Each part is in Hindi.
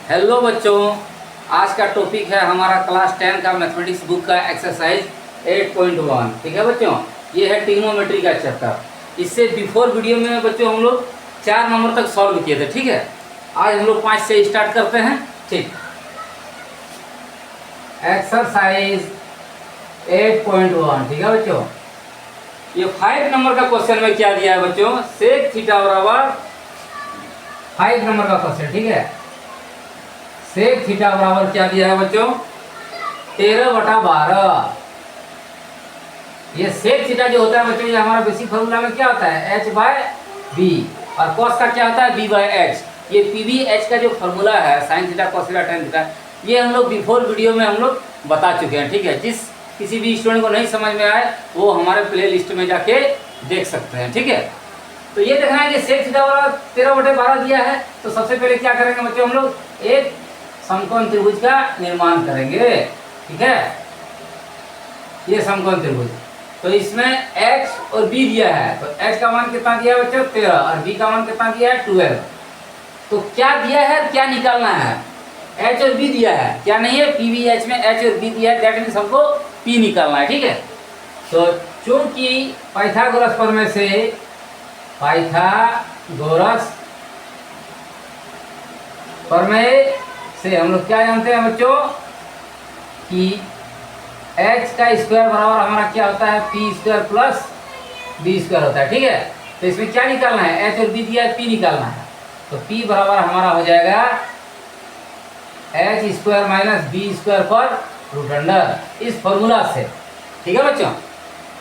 हेलो बच्चों, आज का टॉपिक है हमारा क्लास 10 का मैथमेटिक्स बुक का एक्सरसाइज 8.1। ठीक है बच्चों, ये है ट्रिग्नोमेट्री का चैप्टर। इससे बिफोर वीडियो में बच्चों हम लोग 4 नंबर तक सॉल्व किए थे। ठीक है, आज हम लोग 5 से स्टार्ट करते हैं। ठीक, एक्सरसाइज 8.1। ठीक है बच्चों, ये 5 नंबर का क्वेश्चन में क्या दिया है बच्चों, सेक थीटा बराबर 5 नंबर का क्वेश्चन। ठीक है, सेक थीटा बराबर क्या दिया है बच्चों, 13/12। ये सेक थीटा जो होता है बच्चों, ये हमारा बेसिक फॉर्मूला में क्या होता है, h/b, और कॉस का क्या होता है, b/h। ये pb/h का जो फॉर्मूला है, sine theta cos theta tan theta, ये हम लोग बिफोर वीडियो में हम लोग बता चुके हैं। ठीक है, जिस किसी भी स्टूडेंट को नहीं समझ में आए वो हमारे प्ले लिस्ट में जाके देख सकते हैं। ठीक है, तो ये देखना है कि सेक थीटा बराबर 13/12 दिया है। तो सबसे पहले क्या करेंगे बच्चों, हम लोग एक समकोण त्रिभुज का निर्माण करेंगे। ठीक है, ये समकोण त्रिभुज, तो इसमें h और b दिया है। तो h का मान कितना दिया है बच्चों, 13, और b का मान कितना दिया है, 12। तो क्या दिया है, क्या निकालना है, h और b दिया है, क्या नहीं है, pbh में h और b दिया है, दैट मीन्स हमको p निकालना है। ठीक है, तो चूंकि पाइथागोरस प्रमेय से हम लोग क्या जानते हैं बच्चों कि h का स्क्वायर बराबर हमारा क्या होता है, p² प्लस b² होता है। ठीक है, तो इसमें क्या निकालना है, h और b दिया है, p निकालना है। तो p बराबर हमारा हो जाएगा h² माइनस b² पर रूट अंडर, इस फॉर्मूला से। ठीक है बच्चों,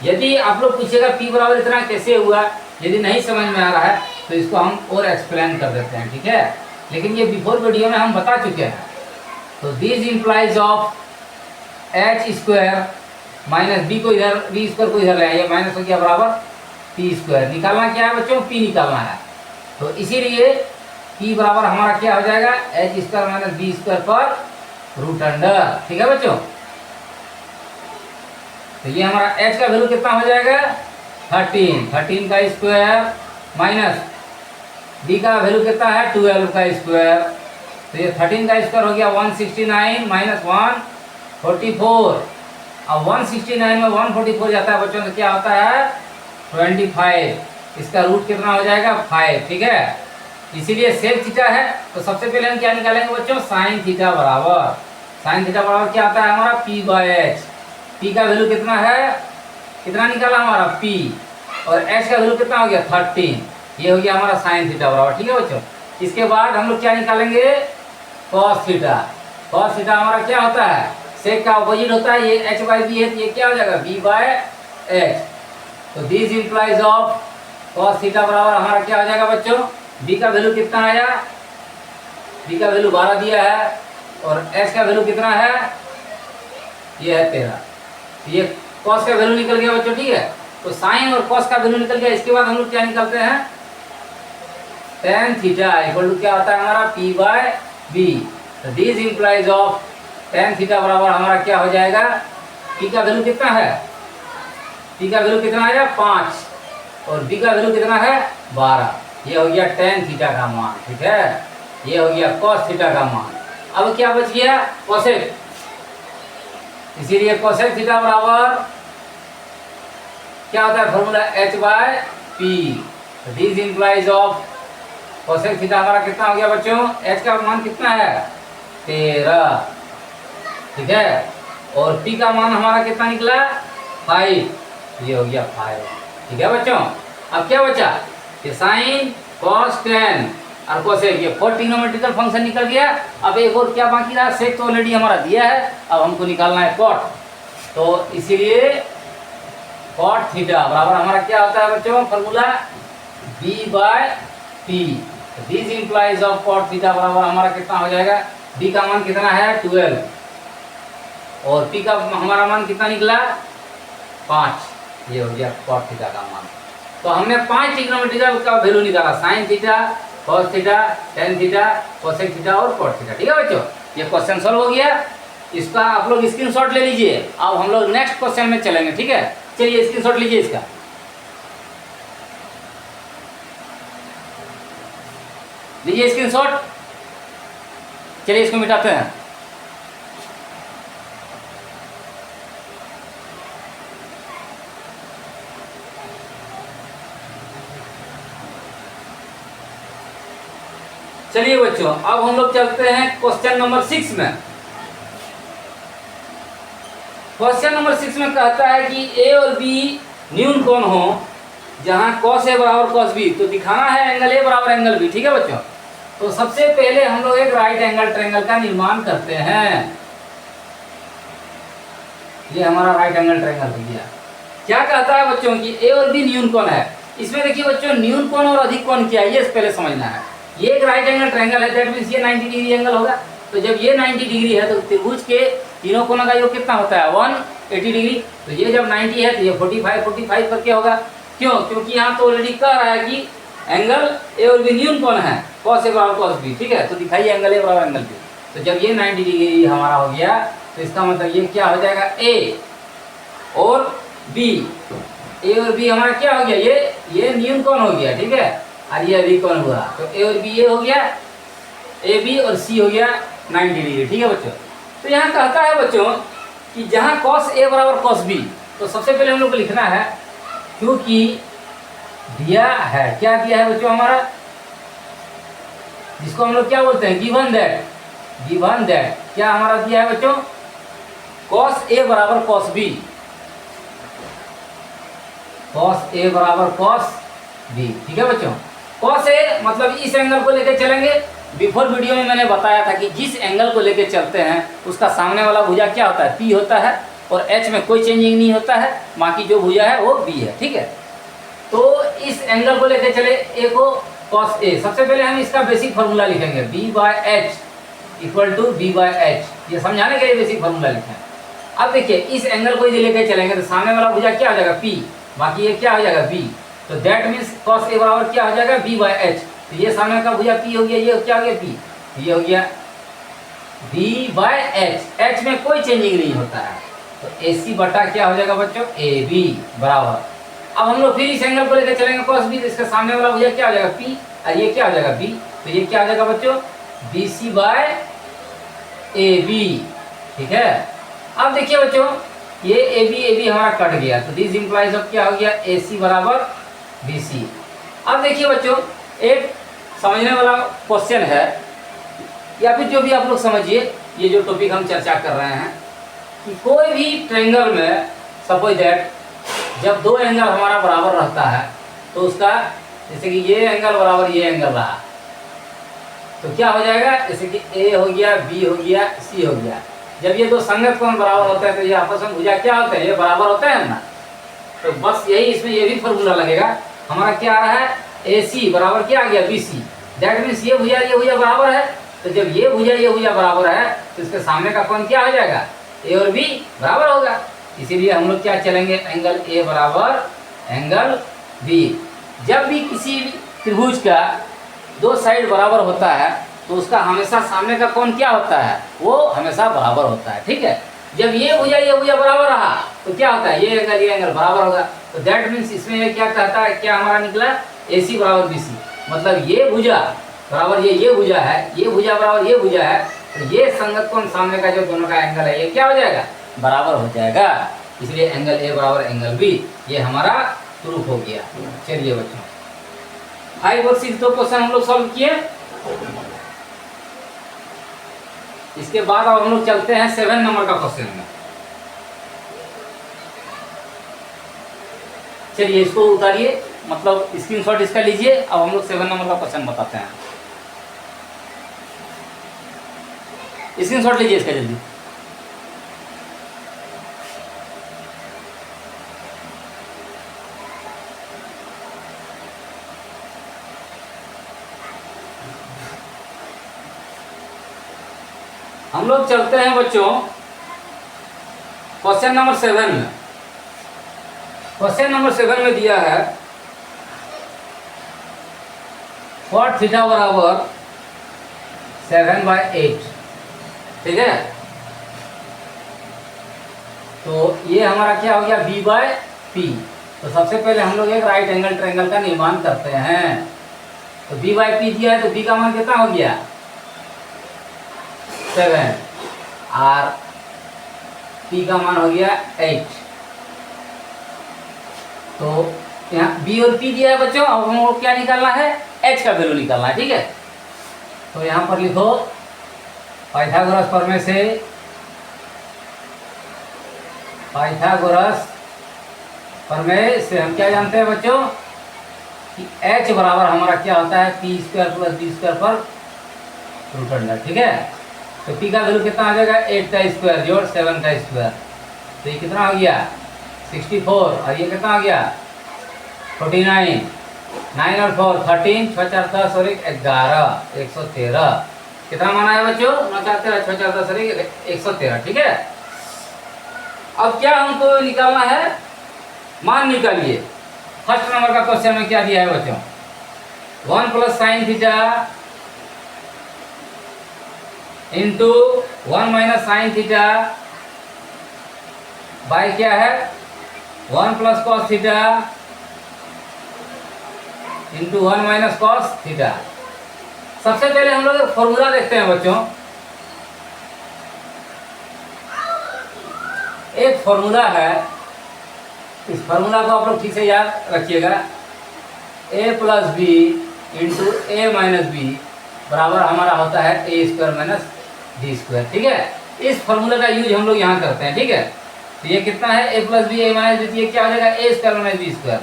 यदि आप लोग पूछेगा p बराबर इतना कैसे हुआ, यदि नहीं समझ में आ रहा है तो इसको हम और एक्सप्लेन कर देते हैं। ठीक है, लेकिन ये बिफोर वीडियो में हम बता चुके हैं। तो this implies of h² minus b को इधर, b² को इधर ले आइए, माइनस हो गया बराबर p²। निकालना क्या है बच्चों, p निकालना है। तो इसीलिए p बराबर हमारा क्या हो जाएगा, h² माइनस b² पर रूट अंडर। ठीक है बच्चों, तो ये हमारा h का वैल्यू कितना हो जाएगा, 13 का स्क्वायर माइनस b का वैल्यू कितना है, 12 का स्क्वायर। तो ये 13 का स्क्वायर हो गया 169 माइनस 144। अब 169 में 144 जाता है बच्चों, तो क्या होता है 25। इसका रूट कितना हो जाएगा, 5। ठीक है, इसीलिए सेक थीटा है। तो सबसे पहले हम क्या निकालेंगे बच्चों, साइन थीटा बराबर, साइन थीटा बराबर क्या आता है हमारा, p/h। p का वैल्यू कितना है, कितना निकाला हमारा p, और h का वैल्यू कितना हो गया 13। ये हो गया हमारा साइन थीटा बराबर। ठीक है बच्चों, इसके बाद हम लोग क्या निकालेंगे, कॉस थीटा। कॉस थीटा हमारा क्या होता है, सेक का ऑपोजिट होता है, ये h/b है, तो ये क्या हो जाएगा, b/h। तो this implies of cos theta बराबर हमारा क्या हो जाएगा बच्चों, b का वैल्यू कितना आया, b का वैल्यू 12 दिया है, और h का वैल्यू कितना है, ये है 13। ये कॉस का वैल्यू निकल गया बच्चों। ठीक है, तो साइन और कॉस का वैल्यू निकल गया। इसके बाद हम लोग क्या निकालते हैं, tan थीटा इक्वल टू क्या होता है हमारा, p/b। तो this implies of tan theta बराबर हमारा क्या हो जाएगा, p का वैल्यू कितना है, p का वैल्यू कितना आया 5, और b का वैल्यू कितना है 12। ये हो गया tan थीटा का मान। ठीक है, ये हो गया cos थीटा का मान। अब क्या बच गया, कोसेक। इसीलिए कोसेक थीटा बराबर क्या होता है formula, h/p। This implies of cosec theta हमारा कितना हो गया बच्चों, h का मान कितना है 13। ठीक है, और p का मान हमारा कितना निकला 5। ये हो गया 5। ठीक है बच्चों, अब क्या बचा, ये साइन कॉस टेन और कोसेक, ये 4 ट्रिग्नोमेट्रिकल फंक्शन निकल गया। अब एक और क्या बाकी रहा, सेक तो ऑलरेडी हमारा दिया है, अब हमको निकालना है कॉट। तो इसीलिए कॉट थीटा बराबर हमारा क्या होता है बच्चों, formula b/p। This implies of cot theta बराबर हमारा कितना हो जाएगा, b का मान कितना है 12, और p का हमारा मान कितना निकला 5। ये हो गया कॉट थीटा का मान। तो हमने 5 ट्रिग्नोमेट्रिकल का वैल्यू निकाला, sine theta, cos theta, tan theta, cosec theta और कॉट थीटा। ठीक है बच्चों, ये क्वेश्चन सॉल्व हो गया। इसका आप लोग स्क्रीनशॉट ले लीजिए। अब हम लोग नेक्स्ट क्वेश्चन में चलेंगे। ठीक है, चलिए स्क्रीनशॉट लीजिए इसका। लीजिए स्क्रीनशॉट। चलिए इसको मिटाते हैं। चलिए बच्चों, अब हम लोग चलते हैं क्वेश्चन नंबर 6 में। क्वेश्चन नंबर 6 में कहता है कि ए और बी न्यून कोण हो जहां cos ए बराबर cos बी, तो दिखाना है एंगल ए बराबर एंगल बी। ठीक है बच्चों, तो सबसे पहले हम लोग एक राइट एंगल ट्रायंगल का निर्माण करते हैं। ये हमारा राइट एंगल ट्रायंगल हो गया। क्या कहता है बच्चों कि ए और बी न्यून कोण है। इसमें देखिए बच्चों, न्यून कोण और अधिक कोण क्या है ये पहले समझना है। ये एक राइट एंगल ट्रायंगल है, दैट मींस ये 90 डिग्री एंगल होगा। तो जब ये 90 डिग्री है तो त्रिभुज के तीनों कोणों का योग कितना होता है 180 डिग्री। तो ये जब 90 है तो ये 45 करके होगा। क्यों? क्योंकि यहाँ तो ऑलरेडी कह रहा है कि एंगल ए और बी न्यून कोण है, cos ए बराबर cos बी। ठीक है, तो दिखाइए एंगल ए बराबर एंगल बी। तो जब ये 90 डिग्री हमारा हो गया तो इसका मतलब ये क्या हो जाएगा, ए और बी। ए और बी हमारा क्या हो गया, ये न्यून कोण हो गया। ठीक है, और ये अभी कोण हुआ, तो ए और बी ये हो गया, ए बी और सी हो गया 90 डिग्री। ठीक है बच्चों, तो यहाँ कहता है बच्चों कि जहाँ cos ए बराबर cos बी, तो सबसे पहले हम लोग को लिखना है, क्योंकि दिया है, क्या दिया है बच्चों हमारा, जिसको हम लोग क्या बोलते हैं, गिवन दैट क्या हमारा दिया है बच्चों, cos ए बराबर cos बी, cos ए बराबर cos बी। ठीक है बच्चों, cos ए मतलब इस एंगल को लेकर चलेंगे। बिफोर वीडियो में मैंने बताया था कि जिस एंगल को लेकर चलते हैं उसका सामने वाला भुजा क्या होता है, P होता है, और H में कोई चेंजिंग नहीं होता है, बाकी जो भुजा है वो B है। ठीक है, तो इस एंगल को लेकर चले ए को cos ए। सबसे पहले हम इसका बेसिक फार्मूला लिखेंगे, B/H इक्वल टू B/H। ये समझाने के लिए बेसिक फार्मूला लिखे हैं। अब देखिए, इस एंगल को यदि लेकर चलेंगे तो सामने वाला भुजा क्या हो जाएगा, P, बाकी ये क्या हो जाएगा B। तो दैट मीन्स cos ए बराबर क्या हो जाएगा, B/H। तो ये सामने का भुजा P हो गया, ये क्या हो गया P, ये हो गया B/H। H में कोई चेंजिंग नहीं होता है, तो AC बटा क्या हो जाएगा बच्चों, AB बराबर। अब हम लोग फिर इस एंगल को लेकर चलेंगे cos B, तो इसका सामने वाला भुजा क्या हो जाएगा P, और ये क्या हो जाएगा B। तो ये क्या हो जाएगा बच्चों, BC/AB। ठीक है, अब देखिए बच्चों, ये AB हमारा कट गया, तो दिस इंप्लाइज अब क्या हो गया, AC बराबर BC। अब देखिए बच्चों, एक समझने वाला क्वेश्चन है, या फिर जो भी आप लोग समझिए, ये जो टॉपिक हम चर्चा कर रहे हैं कि कोई भी ट्रायंगल में सपोज दैट जब दो एंगल हमारा बराबर रहता है तो उसका, जैसे कि ये एंगल बराबर ये एंगल रहा, तो क्या हो जाएगा, जैसे कि ए हो गया, बी हो गया, सी हो गया। जब ये दो संगत कोण बराबर होते हैं तो ये आपस में भुजा क्या होते हैं, ये बराबर होते हैं ना। तो बस यही इसमें ये भी फॉर्मूला लगेगा। हमारा क्या आ रहा है, AC बराबर क्या आ गया, BC। दैट मीन्स ये भुजा बराबर है, तो जब ये भुजा बराबर है तो इसके सामने का कोण क्या हो जाएगा, A और B बराबर होगा। इसीलिए हम लोग क्या चलेंगे, एंगल A बराबर एंगल B। जब भी किसी त्रिभुज का दो साइड बराबर होता है तो उसका हमेशा सामने का कोण क्या होता है, वो हमेशा बराबर होता है। ठीक है, जब ये भुजा बराबर रहा तो क्या होता है, ये एंगल बराबर होगा। तो दैट मीन्स इसमें क्या कहता है, क्या हमारा निकला, AC बराबर BC। मतलब ये भुजा बराबर ये भुजा है, ये भुजा बराबर ये भुजा है, तो ये संगत कोण सामने का जो दोनों का एंगल है ये क्या हो जाएगा, बराबर हो जाएगा। इसलिए एंगल A बराबर एंगल B, ये हमारा प्रूफ हो गया। चलिए बच्चों, 5 और 6 दो क्वेश्चन हम लोग सॉल्व किए। इसके बाद अब हम लोग चलते हैं 7 नंबर का क्वेश्चन में। चलिए इसको उतारिए, मतलब स्क्रीनशॉट इसका लीजिए। अब हम लोग 7 नंबर का क्वेश्चन बताते हैं। स्क्रीनशॉट लीजिए इसका जल्दी। हम लोग चलते हैं बच्चों क्वेश्चन नंबर 7 में। क्वेश्चन नंबर 7 में दिया है cot थीटा बराबर 7/8। ठीक है, तो ये हमारा क्या हो गया, B/P। तो सबसे पहले हम लोग एक राइट एंगल ट्रायंगल का निर्माण करते हैं। तो B/P दिया है तो B का मान कितना हो गया, 7 और p का मान हो गया 8। तो यहाँ b और p दिया है बच्चों, अब हमको क्या निकालना है, h का वैल्यू निकालना है। ठीक है, तो यहाँ पर लिखो पाइथागोरस प्रमेय से, पाइथागोरस प्रमेय से हम क्या जानते हैं बच्चों कि h बराबर हमारा क्या होता है, p square plus b square पर रूट अंडर। ठीक है, तो p का वैल्यू कितना आ जाएगा, 8 का स्क्वायर जोड़ 7 का स्क्वायर, तो ये कितना हो गया 64, और ये कितना हो गया 49, 9 और 4 13, 6 4 10 और 1 11, 113। कितना माना है बच्चों, 9 4 13 6 4 10 और 1 113। ठीक है, अब क्या हमको निकालना है, मान निकालिए। फर्स्ट नंबर का क्वेश्चन में क्या दिया है बच्चों, 1 plus sine theta into 1 minus sine theta by क्या है 1 plus cos theta into 1 minus cos theta. सबसे पहले हम लोग फॉर्मूला देखते हैं बच्चों। एक फॉर्मूला है, इस फॉर्मूला को आप लोग ठीक से याद रखिएगा, a plus B into A minus B बराबर हमारा होता है A square minus B square. ठीक है, इस फॉर्मूले का यूज हम लोग यहाँ करते हैं। ठीक है, तो ये कितना है, a plus B A minus B, ये क्या हो जाएगा A square minus B square,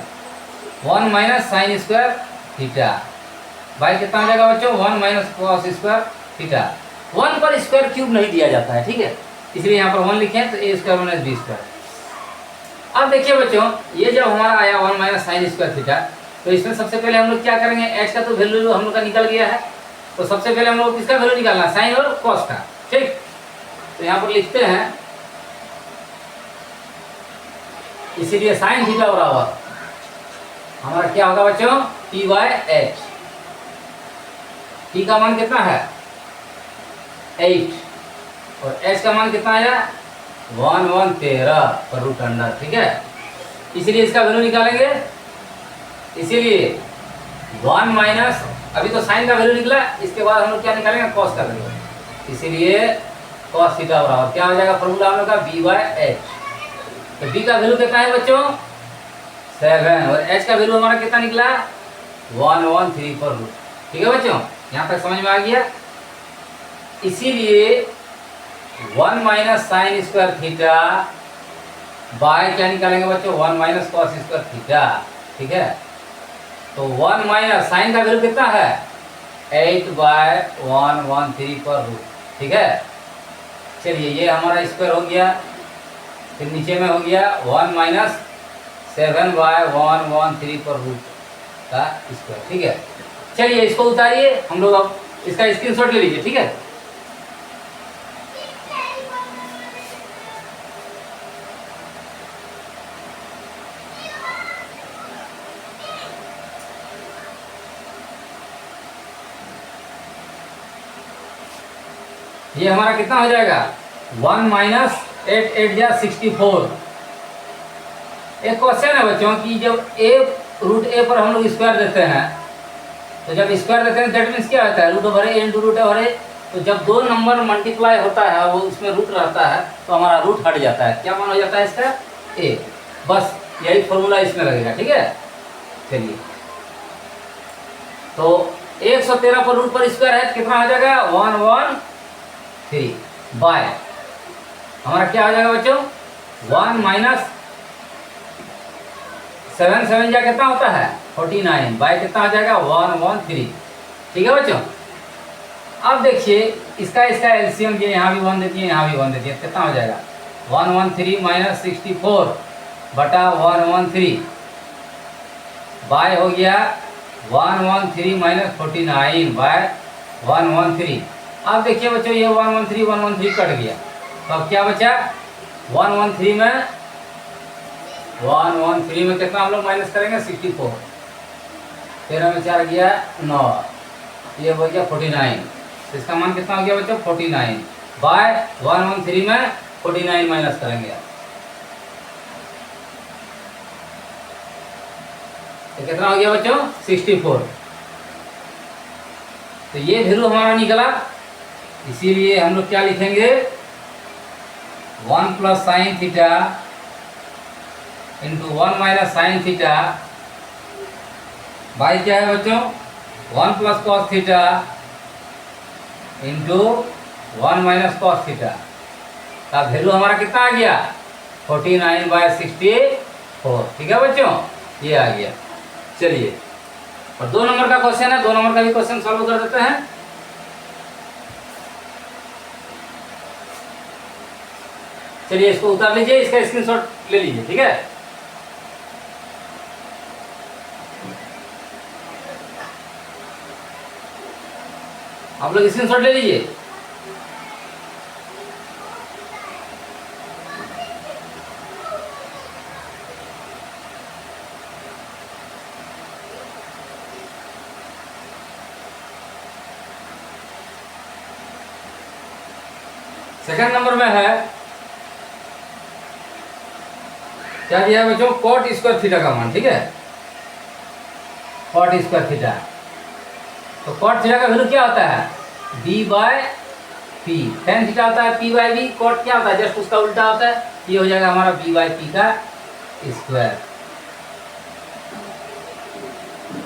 1 minus sine square theta by कितना हो जाएगा बच्चों, 1 माइनस कॉस स्क्वायर थीटा। 1 पर स्क्वायर क्यूब नहीं दिया जाता है। ठीक है, इसलिए यहाँ पर 1 लिखे, तो ए स्क्वायर माइनस बी स्क्वायर। अब देखिए बच्चों, ये जब हमारा आया 1 माइनस साइन स्क्वायर थीटा, तो इसमें सबसे पहले हम लोग क्या करेंगे, x का तो वैल्यू हम लोग का निकल गया है, तो सबसे पहले हम लोग किसका वैल्यू निकालना है, साइन और कॉस का। ठीक, तो यहाँ पर लिखते हैं, इसीलिए साइन थीटा बराबर हमारा क्या होगा बच्चों, p बाय एच। p का मान कितना है 8 और h का मान कितना आया 113 पर रूट अंडर। ठीक है, इसीलिए इसका वैल्यू निकालेंगे, इसीलिए 1 माइनस, अभी तो साइन का वैल्यू निकला, इसके बाद हम लोग क्या निकालेंगे, कॉस का वैल्यू, इसीलिए कॉस थीटा बराबर क्या हो जाएगा, फॉर्मूला हम लोग का b बाय एच। तो b का वैल्यू कितना है बच्चों 7 और h का वैल्यू हमारा कितना निकला 113 पर रूट। ठीक है बच्चों, यहाँ तक समझ में आ गया। इसीलिए 1 minus sine square theta by क्या निकालेंगे बच्चों, 1 माइनस कॉस स्क्वायर थीटा। ठीक है, तो 1 माइनस साइन का वैल्यू कितना है 8 बाय 113 पर रूट। ठीक है, चलिए ये हमारा स्क्वायर हो गया, फिर नीचे में हो गया 1 माइनस 7 बाय 113 पर रूट का स्क्वायर। ठीक है, चलिए इसको उतारिए, हम लोग अब इसका स्क्रीनशॉट ले लीजिए। ठीक है, ये हमारा कितना हो जाएगा 1 माइनस 8 8 या 64। एक क्वेश्चन है बच्चों कि जब a रूट a पर हम लोग स्क्वायर देते हैं, तो जब स्क्वायर देते हैं दैट मीन्स क्या होता है, root over a into root over a। तो जब दो नंबर मल्टीप्लाई होता है, वो उसमें रूट रहता है, तो हमारा रूट हट जाता है, क्या मान हो जाता है इसका a। बस यही फॉर्मूला इसमें लगेगा। ठीक है, चलिए, तो 113 पर रूट पर स्क्वायर है, कितना हो जाएगा 113 बाय हमारा क्या हो जाएगा बच्चों 1 माइनस 7 7 जा कितना होता है 49 बाय कितना हो जाएगा 113। ठीक है बच्चों, अब देखिए इसका एलसीएम ये यहाँ भी 1 देती है, यहाँ भी 1 देती है, कितना हो जाएगा 113 माइनस 64 बटा 113 बाय हो गया 113 माइनस 49 बाय 113। अब देखिए बच्चों ये 113 कट गया, तो अब क्या बचा 113 में कितना हम लोग माइनस करेंगे 64, 13 में 4 गया 9, ये हो गया 49, तो इसका मान कितना हो गया बच्चों 49 बाय 113 में 49 माइनस करेंगे, तो कितना हो गया बच्चों 64। तो ये वैल्यू हमारा निकला इसीलिए हम लोग क्या लिखेंगे, 1 plus sine theta into 1 minus sine theta by क्या है बच्चों, 1 plus cos theta into 1 minus cos theta का वैल्यू हमारा कितना आ गया, 49/64। ठीक है बच्चों, ये आ गया। चलिए, और 2 नंबर का क्वेश्चन है, 2 नंबर का भी क्वेश्चन सॉल्व कर देते हैं। चलिए, इसको उतार लीजिए, इसका स्क्रीनशॉट ले लीजिए। ठीक है, आप लोग स्क्रीनशॉट ले लीजिए। सेकंड नंबर में है, क्या दिया है बच्चों, कॉट स्क्वायर थीटा का मान। ठीक है, कॉट स्क्वायर थीटा, तो कॉट थीटा का वैल्यू क्या होता है, b/p। टेन थीटा होता है p/b, कॉट क्या होता है, जस्ट उसका उल्टा होता है। ये हो जाएगा हमारा b/p का स्क्वायर।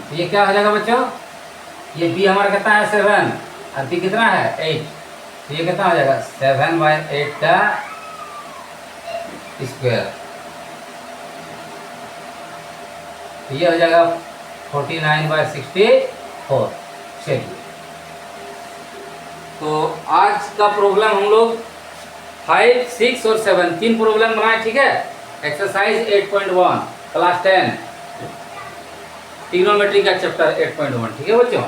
तो ये क्या हो जाएगा बच्चों, ये b हमारा कितना है 7 और p कितना है 8, तो ये कितना हो जाएगा 7/8 का स्क्वायर। तो ये हो जाएगा 49/64। चलिए, तो आज का प्रॉब्लम हम लोग 5, 6 और 7 तीन प्रॉब्लम बनाए। ठीक है, एक्सरसाइज 8.1 क्लास 10 ट्रिग्नोमेट्री का चैप्टर 8.1। ठीक है बच्चों,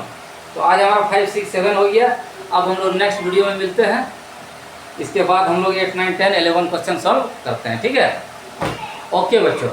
तो आज हमारा 5, 6, 7 हो गया। अब हम लोग नेक्स्ट वीडियो में मिलते हैं, इसके बाद हम लोग 8, 9, 10, 11 क्वेश्चन सॉल्व करते हैं। ठीक है, ओके बच्चों।